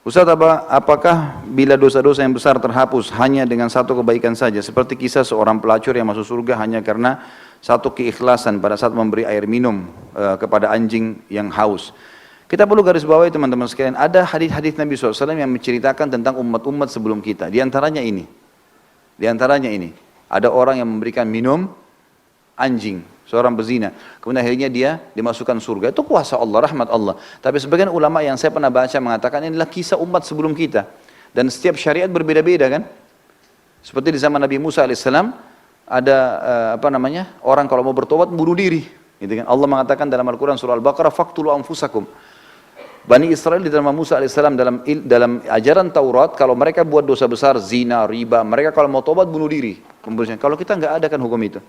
Ustaz, apakah bila dosa-dosa yang besar terhapus hanya dengan satu kebaikan saja, seperti kisah seorang pelacur yang masuk surga hanya karena satu keikhlasan pada saat memberi air minum kepada anjing yang haus? Kita perlu garis bawahi teman-teman sekalian, ada hadis-hadis Nabi SAW yang menceritakan tentang umat-umat sebelum kita. Di antaranya ini, ada orang yang memberikan minum anjing, seorang bezina, kemudian akhirnya dia dimasukkan surga. Itu kuasa Allah, rahmat Allah. Tapi sebagian ulama yang saya pernah baca mengatakan inilah kisah umat sebelum kita, dan setiap syariat berbeda-beda kan. Seperti di zaman Nabi Musa alaihissalam ada orang kalau mau bertobat bunuh diri, gitu kan. Allah mengatakan dalam Al-Quran surah Al-Baqarah, faqtulu anfusakum. Bani Israel di dalam Musa alaihissalam dalam ajaran Taurat, kalau mereka buat dosa besar, zina, riba, mereka kalau mau tobat bunuh diri. Kalau kita nggak ada kan hukum itu.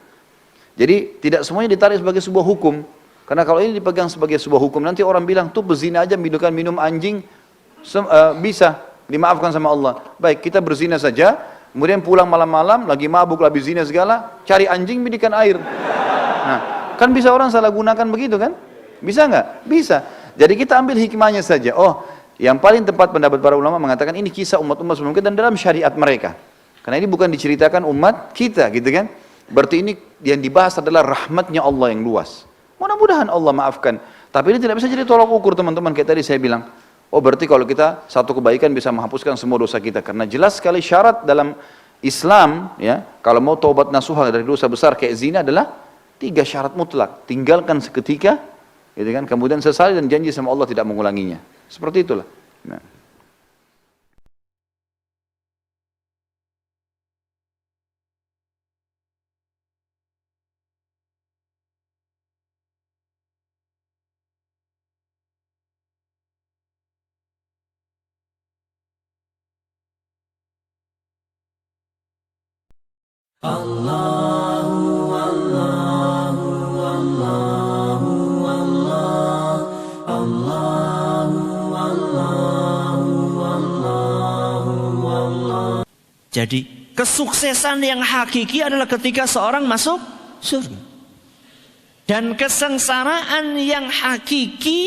Jadi tidak semuanya ditarik sebagai sebuah hukum. Karena kalau ini dipegang sebagai sebuah hukum, nanti orang bilang tuh berzina aja minum anjing bisa dimaafkan sama Allah. Baik, kita berzina saja, kemudian pulang malam-malam lagi mabuk, lagi zina segala, cari anjing bidikan air. Nah, kan bisa orang salah gunakan begitu kan? Bisa nggak? Bisa. Jadi kita ambil hikmahnya saja. Oh, yang paling tepat pendapat para ulama mengatakan ini kisah umat-umat sebelum kita dan dalam syariat mereka. Karena ini bukan diceritakan umat kita, gitu kan? Berarti ini yang dibahas adalah rahmatnya Allah yang luas. Mudah-mudahan Allah maafkan. Tapi ini tidak bisa jadi tolak ukur teman-teman. Kayak tadi saya bilang, oh berarti kalau kita satu kebaikan bisa menghapuskan semua dosa kita. Karena jelas sekali syarat dalam Islam, ya, kalau mau taubat nasuha dari dosa besar kayak zina adalah 3 syarat mutlak. Tinggalkan seketika, gitu kan? Kemudian sesali dan janji sama Allah tidak mengulanginya. Seperti itulah. Nah. Jadi kesuksesan yang hakiki adalah ketika seorang masuk surga. Dan kesengsaraan yang hakiki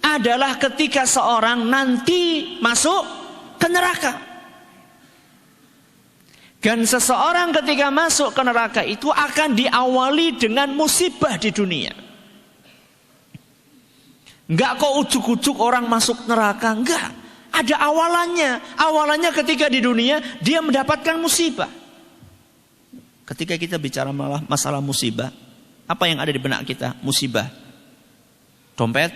adalah ketika seorang nanti masuk ke neraka. Dan seseorang ketika masuk ke neraka itu akan diawali dengan musibah di dunia. Enggak kok ujuk-ujuk orang masuk neraka, enggak. Ada awalannya. Awalannya ketika di dunia dia mendapatkan musibah. Ketika kita bicara masalah musibah, apa yang ada di benak kita? Musibah. Dompet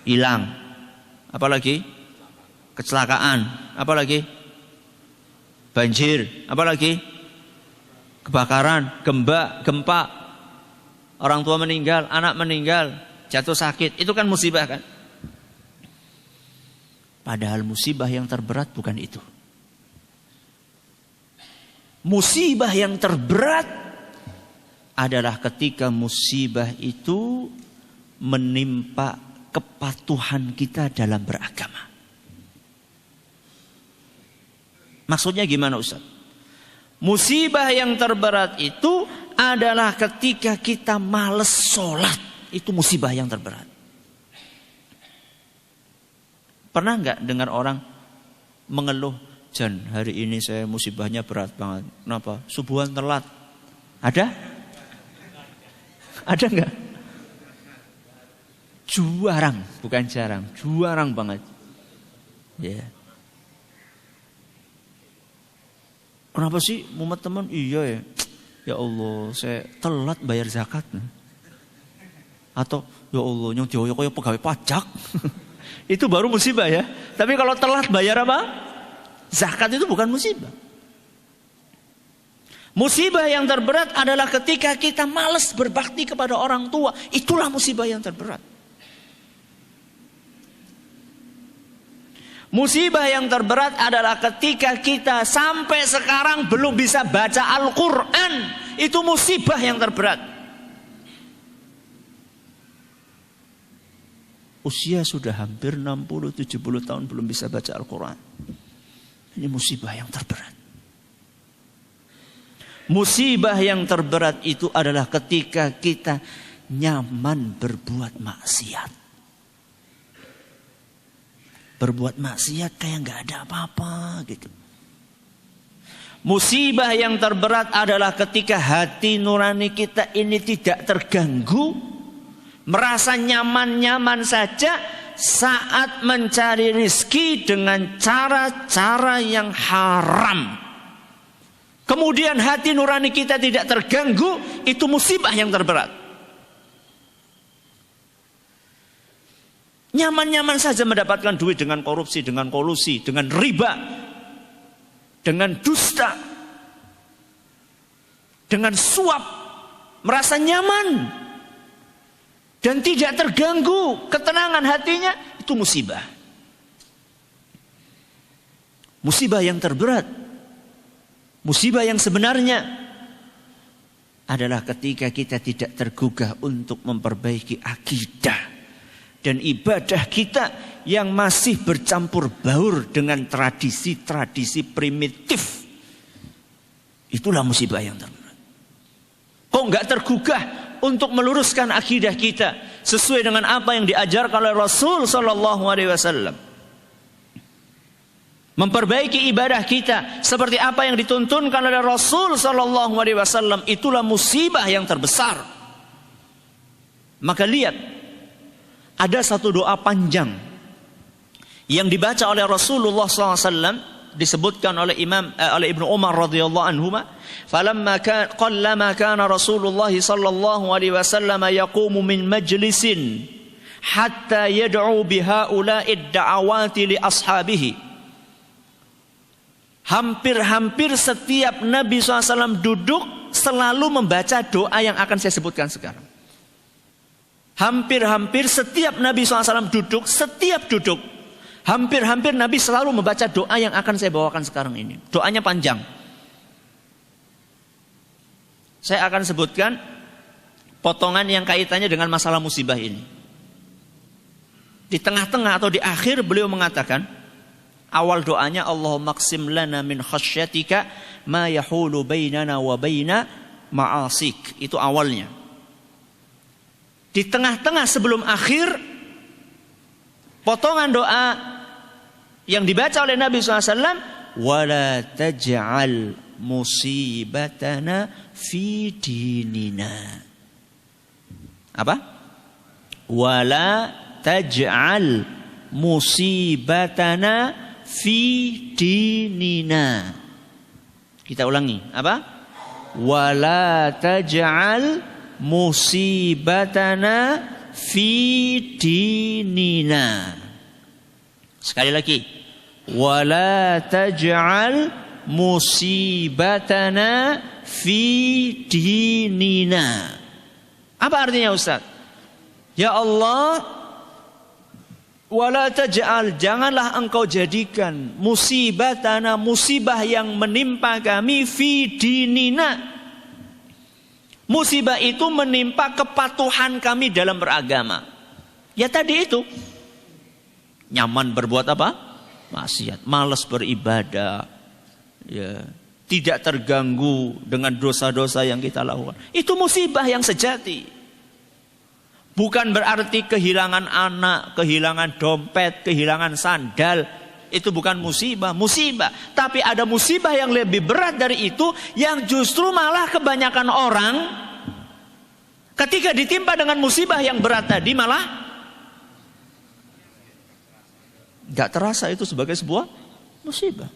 hilang. Apalagi? Kecelakaan. Apalagi? Banjir. Apalagi? Kebakaran, gempa. Orang tua meninggal, anak meninggal, jatuh sakit. Itu kan musibah kan? Padahal musibah yang terberat bukan itu. Musibah yang terberat adalah ketika musibah itu menimpa kepatuhan kita dalam beragama. Maksudnya gimana Ustaz? Musibah yang terberat itu adalah ketika kita malas sholat. Itu musibah yang terberat. Pernah nggak dengar orang mengeluh, Jan, hari ini saya musibahnya berat banget. Kenapa? Subuhan telat. Ada? Ada nggak? Jarang, bukan jarang, jarang banget. Ya. Kenapa sih, mumet teman? Iya ya. Ya Allah, saya telat bayar zakat. Atau ya Allah, yang dioyo koyo pegawai pajak. Itu baru musibah ya. Tapi kalau telat bayar apa? Zakat itu bukan musibah. Musibah yang terberat adalah ketika kita malas berbakti kepada orang tua. Itulah musibah yang terberat. Musibah yang terberat adalah ketika kita sampai sekarang belum bisa baca Al-Quran. Itu musibah yang terberat. Usia sudah hampir 60-70 tahun belum bisa baca Al-Quran. Ini musibah yang terberat. Musibah yang terberat itu adalah ketika kita nyaman berbuat maksiat. berbuat maksiat kayak nggak ada apa-apa gitu. Musibah yang terberat adalah ketika hati nurani kita ini tidak terganggu, merasa nyaman-nyaman saja saat mencari rezeki dengan cara-cara yang haram. Kemudian hati nurani kita tidak terganggu, itu musibah yang terberat. Nyaman-nyaman saja mendapatkan duit dengan korupsi, dengan kolusi, dengan riba, dengan dusta, dengan suap, merasa nyaman dan tidak terganggu ketenangan hatinya, itu musibah. Musibah yang terberat, musibah yang sebenarnya adalah ketika kita tidak tergugah untuk memperbaiki akidah dan ibadah kita yang masih bercampur baur dengan tradisi-tradisi primitif. Itulah musibah yang terberat. Kok enggak tergugah untuk meluruskan akidah kita sesuai dengan apa yang diajarkan oleh Rasul sallallahu alaihi wasallam? Memperbaiki ibadah kita seperti apa yang dituntunkan oleh Rasul sallallahu alaihi wasallam, itulah musibah yang terbesar. Maka lihat, ada satu doa panjang yang dibaca oleh Rasulullah SAW, disebutkan oleh Ibnu Umar radhiyallahu anhu, falamma qallama kana Rasulullah sallallahu alaihi wasallam yaqumu min majlisin hatta yad'u bihaula'i da'awati li ashabihi. Hampir-hampir setiap Nabi SAW duduk selalu membaca doa yang akan saya sebutkan sekarang. Hampir-hampir setiap Nabi SAW duduk, hampir-hampir Nabi selalu membaca doa yang akan saya bawakan sekarang ini. Doanya panjang. Saya akan sebutkan potongan yang kaitannya dengan masalah musibah ini. Di tengah-tengah atau di akhir beliau mengatakan, awal doanya, Allahumma qsim lana min khasyatika ma yahulu bainana wa baina ma'asik. Itu awalnya. Di tengah-tengah sebelum akhir, potongan doa yang dibaca oleh Nabi SAW, wala taj'al musibatana fi dinina. Apa? Wala taj'al musibatana fi dinina. Kita ulangi. Apa? Wala taj'al musibatana fi dinina. Sekali lagi, wala taj'al musibatana fi dinina. Apa artinya Ustaz? Ya Allah, wala taj'al, janganlah engkau jadikan musibatana, musibah yang menimpa kami, fi dinina. Musibah itu menimpa kepatuhan kami dalam beragama. Ya tadi itu. Nyaman berbuat apa? Maksiat. Malas beribadah. Ya. Tidak terganggu dengan dosa-dosa yang kita lakukan. Itu musibah yang sejati. Bukan berarti kehilangan anak, kehilangan dompet, kehilangan sandal. Itu bukan musibah. Tapi ada musibah yang lebih berat dari itu, yang justru malah kebanyakan orang ketika ditimpa dengan musibah yang berat tadi malah gak terasa itu sebagai sebuah musibah.